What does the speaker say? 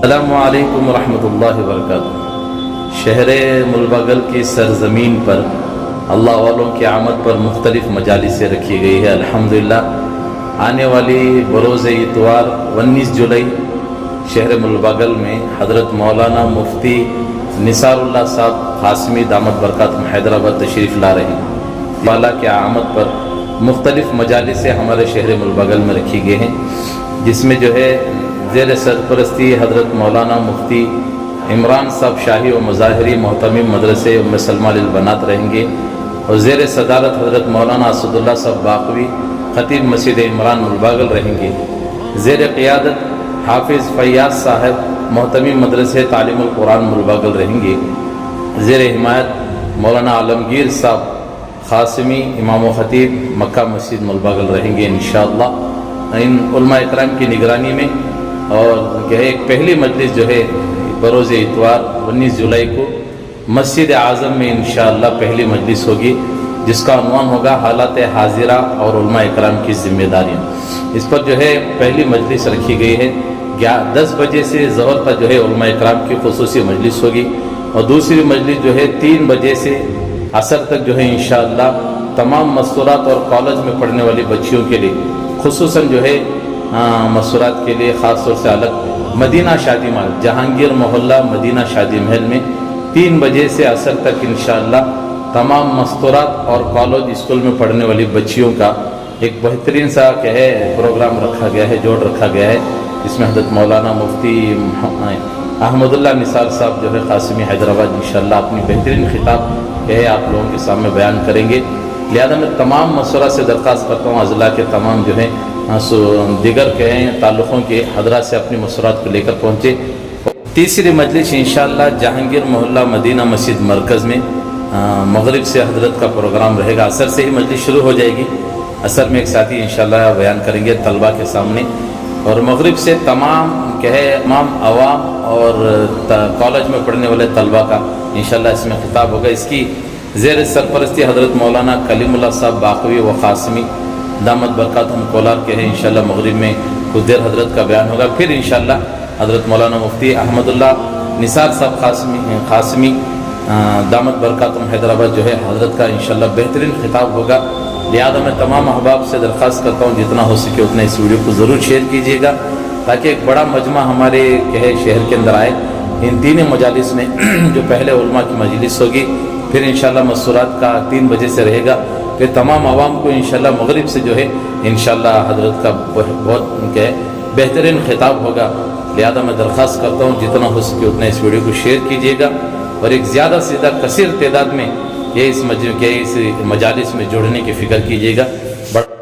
السلام علیکم ورحمۃ اللہ وبرکاتہ۔ شہر ملبگل کی سرزمین پر اللہ والوں کی آمد پر مختلف مجالسیں رکھی گئی ہے الحمدللہ۔ آنے والی بروز اتوار 19 جولائی شہر ملبگل میں حضرت مولانا مفتی نثار اللہ صاحب قاسمی دامت برکاتہم حیدرآباد تشریف لا رہے ہیں۔ والا کی آمد پر مختلف مجالسیں ہمارے شہر ملبگل میں رکھی گئی ہیں، جس میں زیر سرپرستی حضرت مولانا مفتی عمران صاحب شاہی و مظاہری محتمم مدرسے ام سلمہ للبنات رہیں گے، اور زیر صدارت حضرت مولانا اسد اللہ صاحب باقوی خطیب مسجد عمران ملبگل رہیں گے۔ زیر قیادت حافظ فیاض صاحب محتمم مدرسے تعلیم القرآن ملبگل رہیں گے۔ زیر حمایت مولانا عالمگیر صاحب قاسمی امام و خطیب مکہ مسجد ملبگل رہیں گے انشاءاللہ۔ ان علماء اکرام کی نگرانی میں اور ایک پہلی مجلس بروز اتوار 19 جولائی کو مسجد اعظم میں انشاءاللہ پہلی مجلس ہوگی، جس کا عنوان ہوگا حالات حاضرہ اور علماء اکرام کی ذمہ داریاں۔ اس پر پہلی مجلس رکھی گئی ہے۔ 10 بجے سے ظہر تک علماء اکرام کی خصوصی مجلس ہوگی، اور دوسری مجلس 3 بجے سے عصر تک انشاءاللہ تمام مستورات اور کالج میں پڑھنے والی بچیوں کے لیے خصوصاً مستورات کے لیے خاص طور سے الگ مدینہ شادی محل جہانگیر محلہ مدینہ شادی محل میں 3 بجے سے عصر تک انشاءاللہ تمام مستورات اور کالج اسکول میں پڑھنے والی بچیوں کا ایک بہترین سا پروگرام رکھا گیا ہے، جوڑ رکھا گیا ہے، جس میں حضرت مولانا مفتی احمد اللہ نثار صاحب قاسمی حیدرآباد انشاءاللہ اپنی بہترین خطاب آپ لوگوں کے سامنے بیان کریں گے۔ لہذا میں تمام مستورات سے درخواست کرتا ہوں اضلاع کے تمام دیگر تعلقوں کے حضرات سے اپنی مستورات کو لے کر پہنچے۔ تیسری مجلس انشاءاللہ جہانگیر محلہ مدینہ مسجد مرکز میں مغرب سے حضرت کا پروگرام رہے گا۔ عصر سے ہی مجلس شروع ہو جائے گی۔ عصر میں ایک ساتھی انشاءاللہ بیان کریں گے طلبہ کے سامنے، اور مغرب سے تمام عوام اور کالج میں پڑھنے والے طلبہ کا انشاءاللہ اس میں خطاب ہوگا۔ اس کی زیر سرپرستی حضرت مولانا کلیم اللہ صاحب باقوی و قاسمی دامت برکاتہم کولار کے ہیں۔ انشاءاللہ مغرب میں کچھ دیر حضرت کا بیان ہوگا، پھر انشاءاللہ حضرت مولانا مفتی احمد اللہ نثار صاحب قاسمی دامت برکاتہم حیدرآباد حضرت کا انشاءاللہ بہترین خطاب ہوگا۔ لہذا میں تمام احباب سے درخواست کرتا ہوں جتنا ہو سکے اتنا اس ویڈیو کو ضرور شیئر کیجیے گا، تاکہ ایک بڑا مجمع ہمارے شہر کے اندر آئے۔ ان 3 مجالس میں جو پہلے علماء کی مجلس ہوگی، پھر انشاءاللہ مستورات کا 3 بجے سے رہے گا، پھر تمام عوام کو انشاءاللہ مغرب سے انشاءاللہ حضرت کا بہت بہترین خطاب ہوگا۔ لہذا میں درخواست کرتا ہوں جتنا ہو سکے اتنا اس ویڈیو کو شیئر کیجیے گا، اور ایک زیادہ سے زیادہ کثیر تعداد میں اس مجالس میں جوڑنے کی فکر کیجیے گا۔